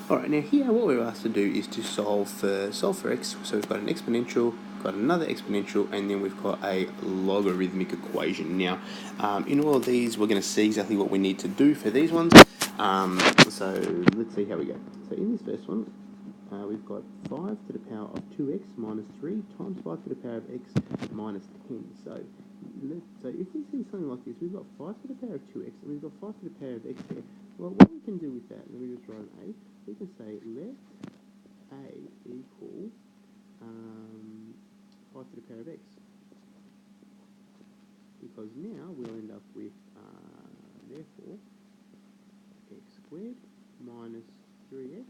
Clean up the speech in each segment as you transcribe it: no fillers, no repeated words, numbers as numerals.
Alright, now here what we're asked to do is to solve for x. So we've got an exponential, got another exponential, and then we've got a logarithmic equation. Now, in all of these, we're going to see exactly what we need to do for these ones. So let's see how we go. So in this first one, we've got 5 to the power of 2x minus 3 times 5 to the power of x minus 10. So if we see something like this, we've got 5 to the power of 2x and we've got 5 to the power of x there. Well, what we can do with that, let me just write an a, we can say let a equal 5 to the power of x. Because now we'll end up with, therefore, x squared minus 3x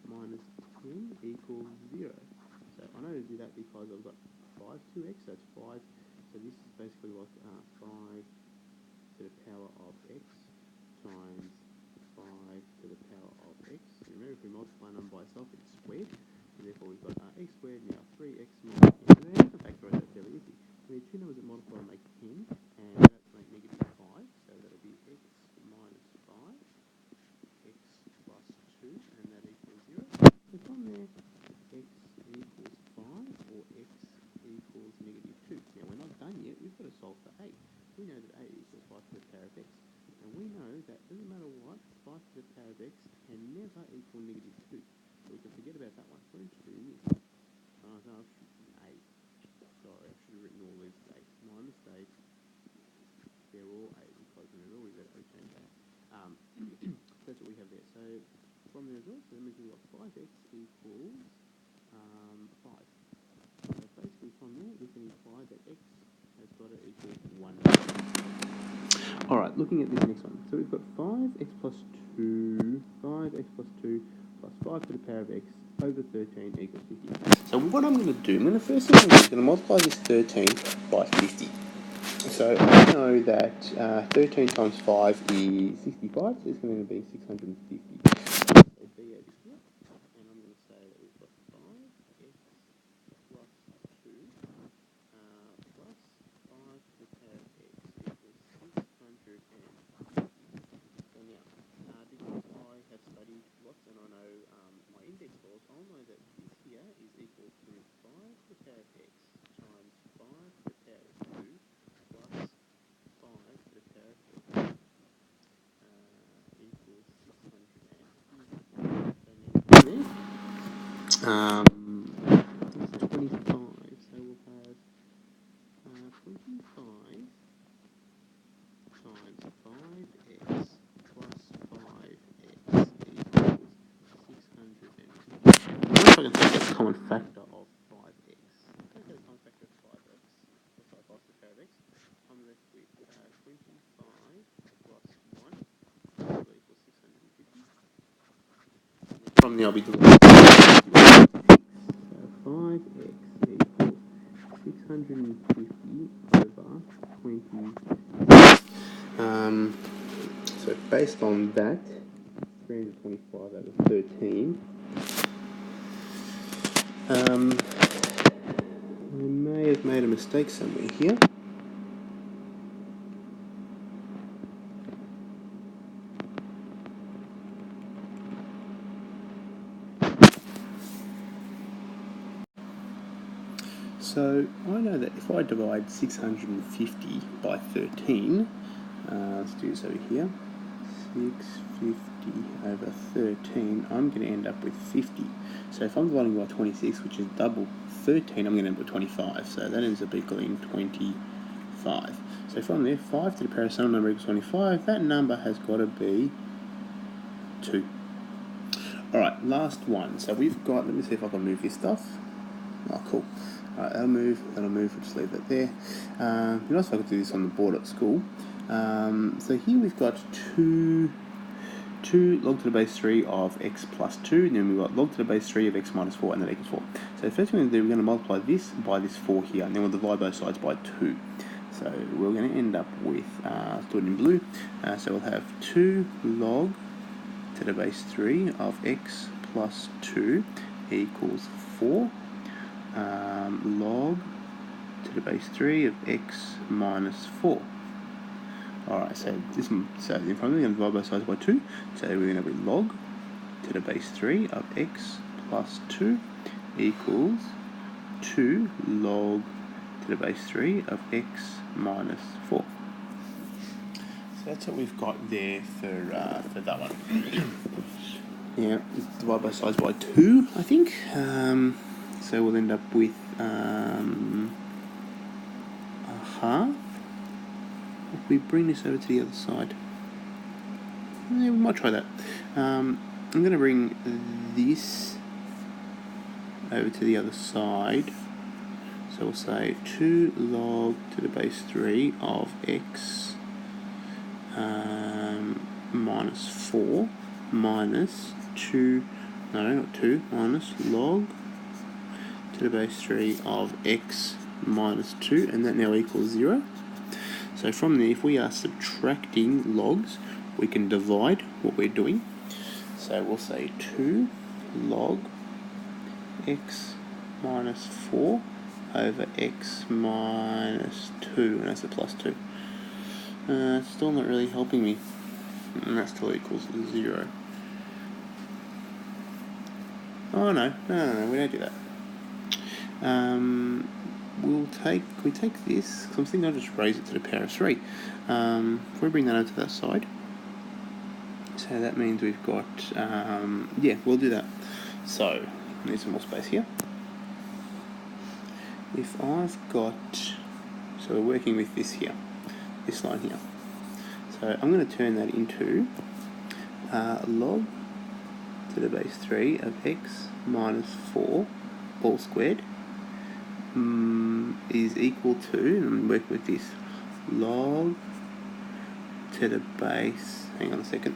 minus 10 equals 0. So I know to do that because I've got 5 2x, so it's 5. So this is basically like 5 to the power of x times 5 to the power of x. Remember, if we multiply a number by itself, it's squared. And therefore we've got x squared, now 3x minus 10. And then we can factorise that fairly easy. We need two numbers that multiply and make 10, and that's make negative 5. So that'll be x minus 5, x plus 2, and that equals 0. So from there, x equals 5 or x equals negative 2. Now we're not done yet, we've got to solve for a. We know that a equals 5 to the power of x. And we know that doesn't matter what, 5 to the power of x can never equal negative 2. So we can forget about that one. We're interested in this. No, I should have written 8. Sorry, I should have written all these as 8. My mistake. They're all 8 because remember we've got to change that. That's what we have there. So from there as well, so that means we've got 5x equals 5. So basically from there we can imply that x has got to equal 1. Alright, looking at this next one. So we've got 5x plus 2 plus 5 to the power of x over 13 equals 50. So what I'm going to do, I'm going to multiply this 13 by 50. So I know that 13 times 5 is 65, so it's going to be 650. So B over here, and I'm going to say that we've got 5x plus 2 plus 5 to the power of x equals 650. So now, because I have studied lots and I know my index laws, I'll know that this here is equal to 5 to the power of x times 5 to the power of 2 plus 5 to the power of x equals 650. So now, 25. So we'll have 25 times 5x plus 5x equals 650. Now if I can take a common factor of 5x. Take a common factor of 5x. Plus 5 to the power of x. I'm left with 25 plus 1 equals 650. From there I'll be doing 5x equals 650 over 20. So based on that, 325 over 13. I may have made a mistake somewhere here. So I know that if I divide 650 by 13, let's do this over here, 650 over 13, I'm going to end up with 50. So if I'm dividing by 26, which is double 13, I'm going to end up with 25. So that ends up equaling 25. So from there, 5 to the power of some number equals 25. That number has got to be 2. Alright, last one. So we've got, let me see if I can move this stuff. Oh, cool. Alright, that'll move, we'll just leave that there. You know, if I could do this on the board at school. So here we've got 2 log to the base 3 of x plus 2, and then we've got log to the base 3 of x minus 4, and that equals 4. So the first thing we're going to do, we're going to multiply this by this 4 here, and then we'll divide both sides by 2. So we're going to end up with, let's do it in blue, so we'll have 2 log to the base 3 of x plus 2 equals 4. Log to the base 3 of x minus 4. Alright, so in front of me, I'm going to divide both sides by 2. So we're going to be log to the base 3 of x plus 2 equals 2 log to the base 3 of x minus 4. So that's what we've got there for that one. Yeah, divide both sides by 2, I think. So we'll end up with a half. If we bring this over to the other side, yeah, we might try that. I'm going to bring this over to the other side. So we'll say 2 log to the base 3 of x minus 4 minus 2, no, not 2, minus log to the base 3 of x minus 2, and that now equals 0. So from there, if we are subtracting logs, we can divide what we're doing. So we'll say 2 log x minus 4 over x minus 2, and that's a plus 2. It's still not really helping me, and that still equals 0. Oh no, we don't do that. We take this, because I'm thinking I'll just raise it to the power of 3. If we bring that over to that side, so that means we've got, yeah, we'll do that. So, need some more space here. If I've got, so we're working with this here, this line here. So I'm going to turn that into log to the base 3 of x minus 4 all squared is equal to, and I'm working with this, log to the base, hang on a second,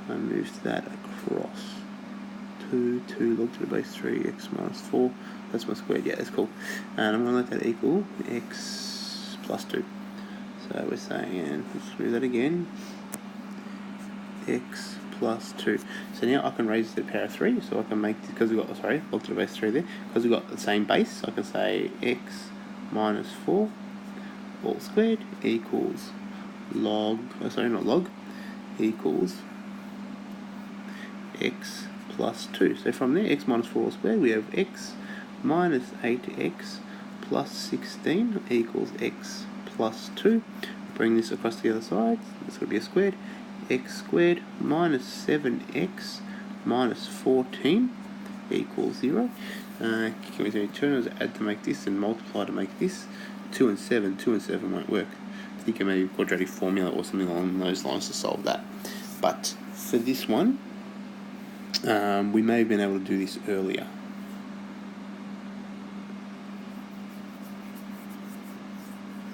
I moved that across, 2 log to the base 3 x minus 4, that's my squared, yeah, that's cool, and I'm going to let that equal x plus 2. So we're saying, let's do that again, x plus 2. So now I can raise it to the power of 3, so I can make, because we've got, log to the base 3 there, because we've got the same base, so I can say x minus 4 all squared equals log, not log, equals x plus 2. So from there, x minus 4 all squared, we have x minus 8x plus 16 equals x plus 2. Bring this across to the other side, this would be a squared, x squared minus 7x minus 14 equals 0. Can we do 2 add to make this and multiply to make this? 2 and 7 won't work. I think maybe quadratic formula or something along those lines to solve that. But for this one, we may have been able to do this earlier.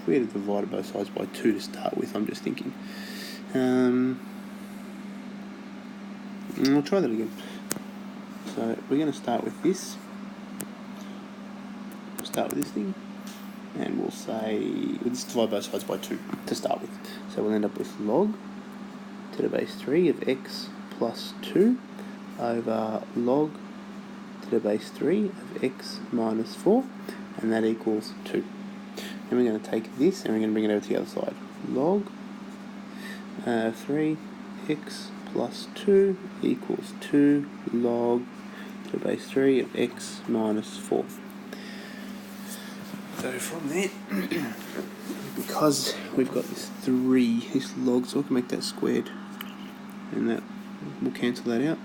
If we had divided both sides by 2 to start with, I'm just thinking. I'll try that again. So we're going to start with this. We'll start with this thing, and we'll say, we'll just divide both sides by 2 to start with. So we'll end up with log to the base 3 of x plus 2 over log to the base 3 of x minus 4, and that equals 2. Then we're going to take this and we're going to bring it over to the other side. Log 3x plus 2 equals 2 log to the base 3 of x minus 4. So from there, because we've got this log, so I can make that squared, and that will cancel that out.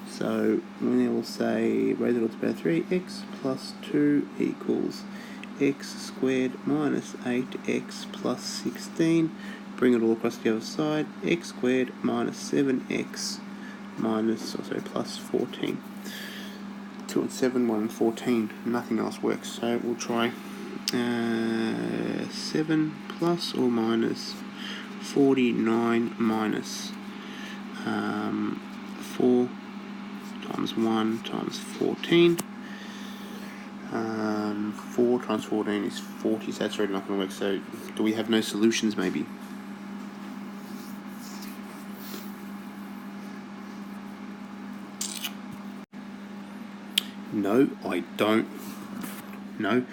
So then we'll say raise it all to the power 3, x plus 2 equals x squared minus 8x plus 16. Bring it all across the other side, x squared minus 7x plus 14. 2 and 7, 1 and 14, nothing else works, so we'll try 7 plus or minus 49 minus 4 times 1 times 14. 4 times 14 is 40, so that's really not going to work. So do we have no solutions maybe? No, I don't know.